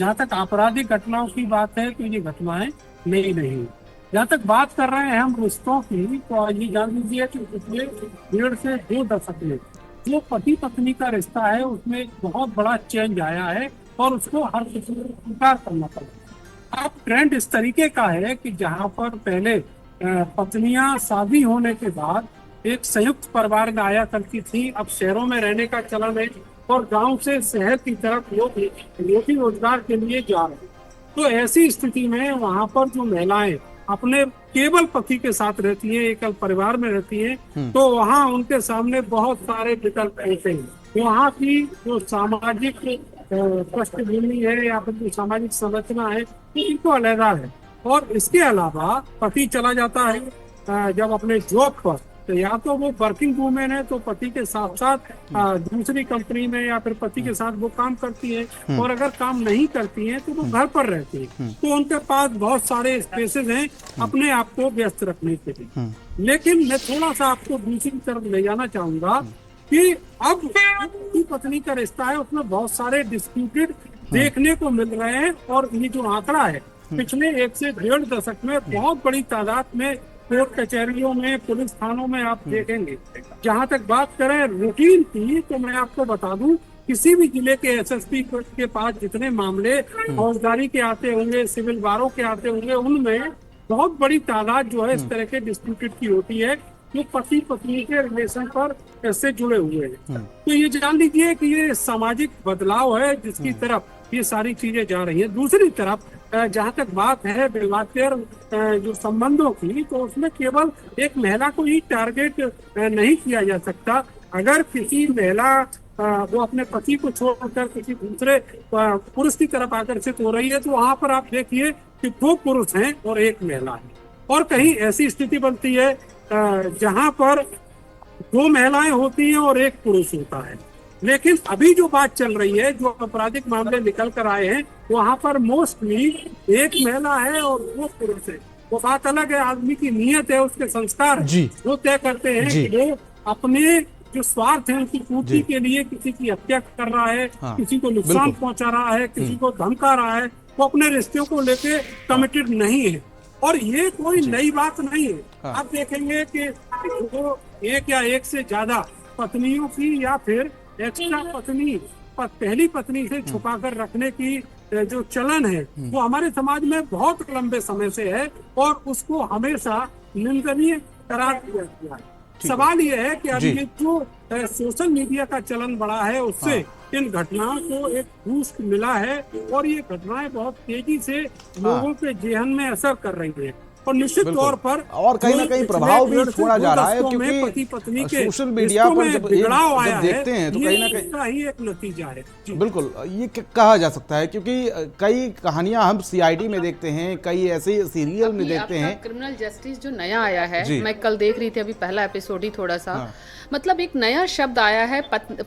Speaker 3: जहाँ तक आपराधिक घटनाओं की बात है तो ये घटनाएं नई नहीं। जहाँ तक बात कर रहे हैं हम रिश्तों की, तो ये जान लीजिए कि पिछले 1.5 से 2 दशक में जो पति पत्नी का रिश्ता है उसमें बहुत बड़ा चेंज आया है और उसको हर किसी को स्वीकार करना पड़ेगा। अब ट्रेंड इस तरीके का है कि जहाँ पर पहले पत्नियां शादी होने के बाद एक संयुक्त परिवार में आया करती थी, अब शहरों में रहने का चलन है और गांव से शहर की तरफ लोग रोटी रोजगार के लिए जा रहे हैं। तो ऐसी स्थिति में वहां पर जो महिलाएं अपने केवल पति के साथ रहती है, एकल परिवार में रहती है, तो वहाँ उनके सामने बहुत सारे विकल्प ऐसे हैं। वहाँ की जो सामाजिक पृष्ठभूमि है या फिर जो सामाजिक संरचना है वो इनको अलग है। और इसके अलावा पति चला जाता है जब अपने जॉब पर, तो या तो वो वर्किंग वूमेन है तो पति के साथ साथ दूसरी कंपनी में या फिर पति के साथ वो काम करती है, और अगर काम नहीं करती है तो वो घर पर रहती है। तो उनके पास बहुत सारे स्पेसेस हैं अपने आप को व्यस्त रखने के लिए। लेकिन मैं थोड़ा सा आपको दूसरी तरफ ले जाना चाहूंगा कि अब पत्नी का रिश्ता है उसमें बहुत सारे डिस्प्यूटेड देखने को मिल रहे हैं, और ये जो आंकड़ा है पिछले 1 से 1.5 दशक में बहुत बड़ी तादाद में कोर्ट कचहरियों में, पुलिस थानों में आप देखेंगे। जहाँ तक बात करें रूटीन की, तो मैं आपको बता दूं किसी भी जिले के एसएसपी के पास जितने मामले फौजदारी के आते होंगे, सिविल बारों के आते होंगे, उनमें बहुत बड़ी तादाद जो है इस तरह के डिस्प्यूटेड की होती है जो पति पत्नी के रिलेशन पर ऐसे जुड़े हुए हैं। तो ये जान लीजिए कि ये सामाजिक बदलाव है जिसकी तरफ ये सारी चीजें जा रही है। दूसरी तरफ जहाँ तक बात है विवाहेतर जो संबंधों की, तो उसमें केवल एक महिला को ही टारगेट नहीं किया जा सकता। अगर किसी महिला वो अपने पति को छोड़कर किसी दूसरे पुरुष की तरफ आकर्षित हो रही है, तो वहाँ पर आप देखिए कि 2 पुरुष हैं और 1 महिला है। और कहीं ऐसी स्थिति बनती है जहाँ पर 2 महिलाएं होती हैं और 1 पुरुष होता है। लेकिन अभी जो बात चल रही है, जो आपराधिक मामले निकल कर आए हैं, वहाँ पर मोस्टली 1 महिला है और 2 पुरुष है। वो बात अलग है, आदमी की नीयत है, उसके संस्कार वो तय करते हैं कि वो अपने जो स्वार्थ है उनकी पूर्ति के लिए किसी की हत्या कर रहा है, किसी को नुकसान पहुंचा रहा है, किसी को धमका रहा है, वो अपने रिश्तों को लेके कमिटेड नहीं है। और ये कोई नई बात नहीं है। आप देखेंगे कि वो 1 या 1 से ज्यादा पत्नियों की या फिर एक्स्ट्रा पत्नी पहली पत्नी से छुपा कर रखने की जो चलन है वो हमारे समाज में बहुत लंबे समय से है और उसको हमेशा निंदनीय करार दिया गया है। सवाल ये है कि अभी जो सोशल मीडिया का चलन बढ़ा है उससे इन घटनाओं को एक बूस्ट मिला है और ये घटनाएं बहुत तेजी से लोगों के जेहन में असर कर रही है। और निश्चित तौर पर
Speaker 1: और कहीं ना कहीं प्रभाव भी छोड़ा जा रहा है,
Speaker 3: पति
Speaker 1: क्योंकि
Speaker 3: पत्नी के
Speaker 1: सोशल मीडिया पर जब
Speaker 3: बिगड़ाव आया
Speaker 1: देखते हैं तो कहीं ना
Speaker 3: कहीं इसका ही एक नतीजा है। जी।
Speaker 1: बिल्कुल ये कहा जा सकता है, क्योंकि कई कहानियां हम सीआईडी में देखते हैं, कई ऐसे सीरियल में देखते हैं।
Speaker 10: क्रिमिनल जस्टिस जो नया आया है, मैं कल देख रही थी, अभी पहला एपिसोड ही थोड़ा सा, मतलब एक नया शब्द आया है,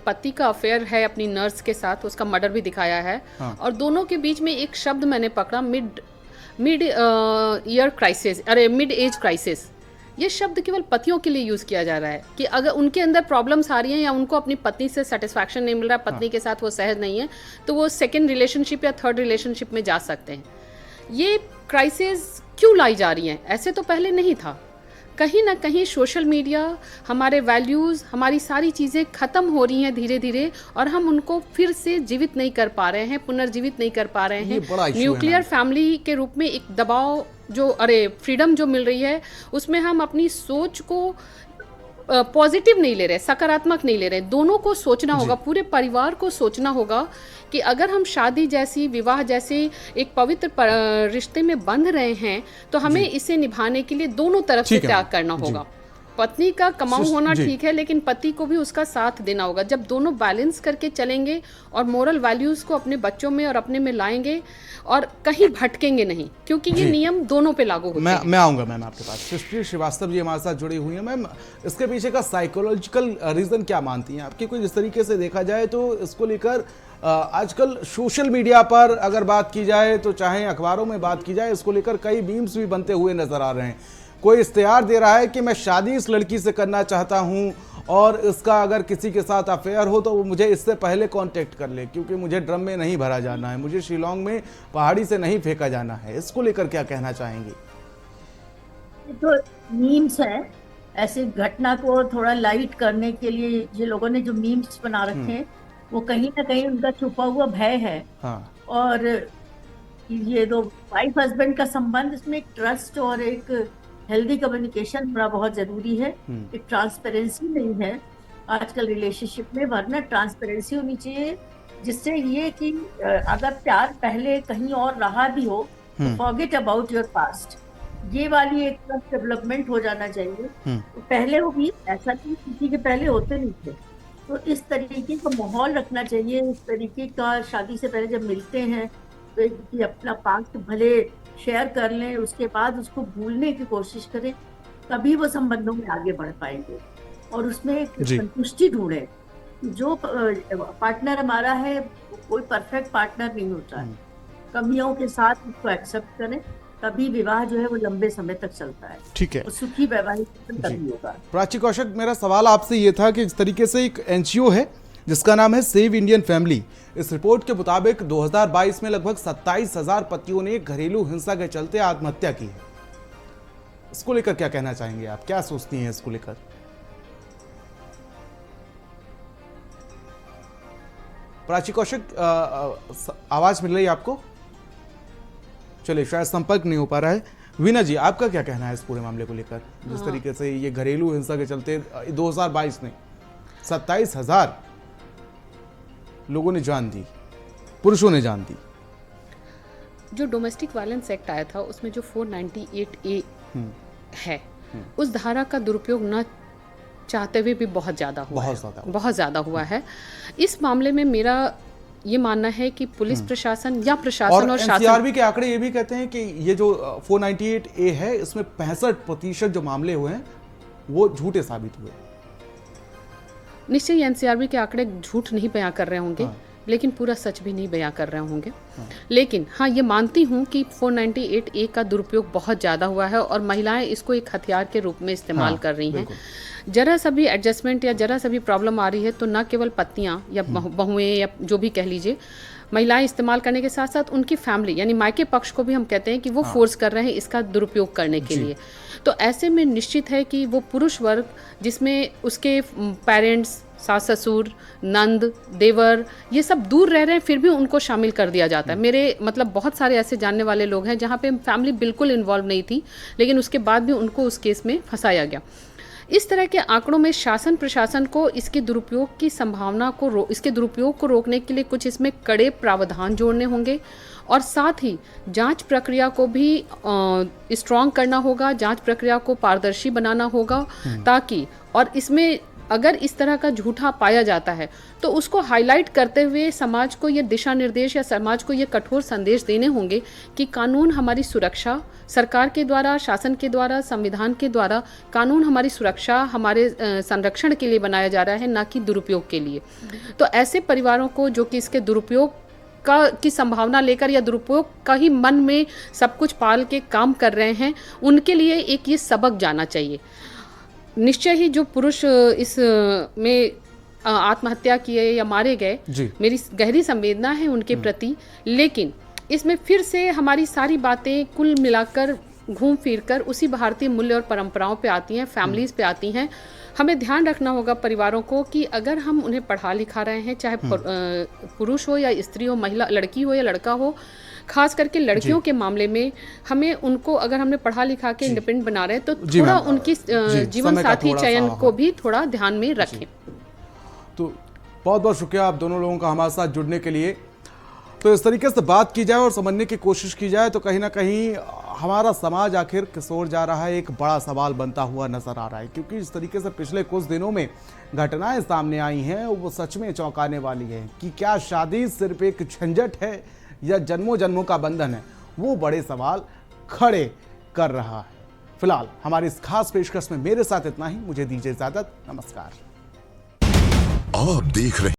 Speaker 10: पति का अफेयर है अपनी नर्स के साथ, उसका मर्डर भी दिखाया है। और दोनों के बीच में एक शब्द मैंने पकड़ा, मिड ईयर क्राइसिस, अरे मिड एज क्राइसिस। ये शब्द केवल पतियों के लिए यूज किया जा रहा है कि अगर उनके अंदर प्रॉब्लम्स आ रही हैं या उनको अपनी पत्नी से सेटिस्फैक्शन नहीं मिल रहा, पत्नी के साथ वो सहज नहीं है, तो वो सेकंड रिलेशनशिप या थर्ड रिलेशनशिप में जा सकते हैं। ये क्राइसिस क्यों लाई जा रही हैं? ऐसे तो पहले नहीं था। कहीं ना कहीं सोशल मीडिया, हमारे वैल्यूज़, हमारी सारी चीज़ें ख़त्म हो रही हैं धीरे धीरे, और हम उनको फिर से जीवित नहीं कर पा रहे हैं, पुनर्जीवित नहीं कर पा रहे हैं। न्यूक्लियर फैमिली के रूप में एक दबाव जो, फ्रीडम जो मिल रही है, उसमें हम अपनी सोच को पॉजिटिव नहीं ले रहे, सकारात्मक नहीं ले रहे। दोनों को सोचना होगा, पूरे परिवार को सोचना होगा कि अगर हम शादी जैसी, विवाह जैसे एक पवित्र रिश्ते में बंध रहे हैं तो हमें इसे निभाने के लिए दोनों तरफ से त्याग करना होगा। पत्नी का कमाऊ होना ठीक है, लेकिन पति को भी उसका साथ देना होगा। जब दोनों बैलेंस करके चलेंगे और मोरल वैल्यूज को अपने बच्चों में और अपने में लाएंगे और कहीं भटकेंगे नहीं, क्योंकि ये नियम दोनों पे लागू होते हैं।
Speaker 1: मैं आऊंगा मैम आपके पास। सृष्टि श्रीवास्तव जी हमारे साथ जुड़ी हुई है। मैम, इसके पीछे का साइकोलॉजिकल रीजन क्या मानती हैं आपकी? कोई जिस तरीके से देखा जाए तो इसको लेकर आजकल सोशल मीडिया पर अगर बात की जाए, तो चाहे अखबारों में बात की जाए, इसको लेकर कई मीम्स भी बनते हुए नजर आ रहे हैं। कोई इश्तेहार दे रहा है कि मैं शादी इस लड़की से करना चाहता हूं और इसका अगर किसी के साथ अफेयर हो तो वो मुझे इससे पहले कांटेक्ट कर ले, क्योंकि मुझे ड्रम में नहीं भरा जाना है, मुझे शिलोंग में पहाड़ी से नहीं फेंका जाना है। इसको लेकर क्या कहना चाहेंगी?
Speaker 11: तो मीम्स है, ऐसे घटना को थोड़ा लाइट करने के लिए ये लोगों ने जो मीम्स बना रखे हैं, वो कहीं ना कहीं उनका छुपा हुआ भय है। और ये दो वाइफ हस्बैंड का संबंध, इसमें एक ट्रस्ट और एक हेल्दी कम्युनिकेशन होना बहुत जरूरी है। एक ट्रांसपेरेंसी नहीं है आजकल रिलेशनशिप में, वरना ट्रांसपेरेंसी होनी चाहिए, जिससे ये कि अगर प्यार पहले कहीं और रहा भी हो तो फॉरगेट अबाउट योर पास्ट, ये वाली एक ट्रस्ट डेवलपमेंट हो जाना चाहिए। तो पहले वो भी ऐसा किसी के पहले होते नहीं थे, तो इस तरीके का माहौल रखना चाहिए। इस तरीके का शादी से पहले जब मिलते हैं तो कि अपना पास्ट भले शेयर कर लें, उसके बाद उसको भूलने की कोशिश करें, तभी वो संबंधों में आगे बढ़ पाएंगे। और उसमें एक संतुष्टि ढूंढे। जो पार्टनर हमारा है कोई परफेक्ट पार्टनर नहीं होता है, कमियों के साथ उसको एक्सेप्ट करें, तभी विवाह जो है वो लंबे समय तक चलता है।
Speaker 1: ठीक है,
Speaker 11: सुखी वैवाहिक जीवन तभी होगा।
Speaker 1: प्राची कौशिक, मेरा सवाल आपसे ये था कि इस तरीके से एक एनजीओ है जिसका नाम है सेव इंडियन फैमिली, इस रिपोर्ट के मुताबिक 2022 में लगभग 27,000 पतियों ने घरेलू हिंसा के चलते आत्महत्या की है। इसको लेकर क्या कहना चाहेंगे आप? क्या सोचती हैं इसको लेकर? प्राची कौशिक, आवाज मिल रही है आपको? चलिए, शायद संपर्क नहीं हो पा रहा है। वीना जी, आपका क्या कहना है इस पूरे मामले को लेकर, जिस तरीके से ये घरेलू हिंसा के चलते 2022 में 27,000 लोगों ने जान दी, पुरुषों ने जान दी।
Speaker 10: जो डोमेस्टिक वायलेंस एक्ट आया था उसमें जो 498A है, उस धारा का दुरुपयोग न चाहते हुए भी बहुत ज़्यादा हुआ है। इस मामले में मेरा ये मानना है कि पुलिस प्रशासन या प्रशासन और शासन,
Speaker 1: एनसीआरबी के आंकड़े ये भी कहते हैं कि ये जो 498A है, इसमें 65% जो मामले हुए हैं वो झूठे साबित हुए।
Speaker 10: निश्चय एनसीआरबी के आंकड़े झूठ नहीं बयां कर रहे होंगे, लेकिन पूरा सच भी नहीं बयां कर रहे होंगे। लेकिन हाँ, ये मानती हूँ कि 498A का दुरुपयोग बहुत ज़्यादा हुआ है और महिलाएं इसको एक हथियार के रूप में इस्तेमाल कर रही हैं। जरा सा भी एडजस्टमेंट या जरा सा भी प्रॉब्लम आ रही है तो न केवल पत्नियां या बहुएं या जो भी कह लीजिए, महिलाएं इस्तेमाल करने के साथ साथ उनकी फैमिली यानी मायके पक्ष को भी हम कहते हैं कि वो फोर्स कर रहे हैं इसका दुरुपयोग करने के लिए। तो ऐसे में निश्चित है कि वो पुरुष वर्ग जिसमें उसके पेरेंट्स, सास ससुर, नंद, देवर, ये सब दूर रह रहे हैं, फिर भी उनको शामिल कर दिया जाता है। मेरे मतलब बहुत सारे ऐसे जानने वाले लोग हैं जहाँ पे फैमिली बिल्कुल इन्वॉल्व नहीं थी, लेकिन उसके बाद भी उनको उस केस में फंसाया गया। इस तरह के आंकड़ों में शासन प्रशासन को इसके दुरुपयोग की संभावना को इसके दुरुपयोग को रोकने के लिए कुछ इसमें कड़े प्रावधान जोड़ने होंगे और साथ ही जांच प्रक्रिया को भी स्ट्रॉन्ग करना होगा, जांच प्रक्रिया को पारदर्शी बनाना होगा ताकि, और इसमें अगर इस तरह का झूठा पाया जाता है तो उसको हाईलाइट करते हुए समाज को ये दिशा निर्देश या समाज को ये कठोर संदेश देने होंगे कि कानून हमारी सुरक्षा, सरकार के द्वारा, शासन के द्वारा, संविधान के द्वारा कानून हमारी सुरक्षा, हमारे संरक्षण के लिए बनाया जा रहा है, ना कि दुरुपयोग के लिए। तो ऐसे परिवारों को जो कि इसके दुरुपयोग की संभावना लेकर या दुरुपयोग का ही मन में सब कुछ पाल के काम कर रहे हैं, उनके लिए एक ये सबक जाना चाहिए। निश्चय ही जो पुरुष इस में आत्महत्या किए या मारे गए, मेरी गहरी संवेदना है उनके प्रति, लेकिन इसमें फिर से हमारी सारी बातें कुल मिलाकर घूम फिरकर उसी भारतीय मूल्य और परंपराओं पे आती हैं, फैमिलीज पे आती हैं। हमें ध्यान रखना होगा परिवारों को कि अगर हम उन्हें पढ़ा लिखा रहे हैं, चाहे पुरुष हो या स्त्री हो, महिला, लड़की हो या लड़का हो, खास करके लड़कियों के मामले में हमें उनको, अगर हमने पढ़ा लिखा के इंडिपेंडेंट बना रहे हैं तो थोड़ा उनकी जीवन साथी चयन को भी थोड़ा ध्यान में रखें।
Speaker 1: तो बहुत बहुत शुक्रिया आप दोनों लोगों का हमारे साथ जुड़ने के लिए। तो इस तरीके से बात की जाए और समझने की कोशिश की जाए तो कहीं ना कहीं हमारा समाज आखिर किस ओर जा रहा है, एक बड़ा सवाल बनता हुआ नजर आ रहा है, क्योंकि इस तरीके से पिछले कुछ दिनों में घटनाएं सामने आई हैं वो सच में चौंकाने वाली है कि क्या शादी सिर्फ एक झंझट है या जन्मों जन्मों का बंधन है, वो बड़े सवाल खड़े कर रहा है। फिलहाल हमारी इस खास पेशकश में मेरे साथ इतना ही, मुझे दीजिए इजाजत, नमस्कार।
Speaker 13: आप देख रहे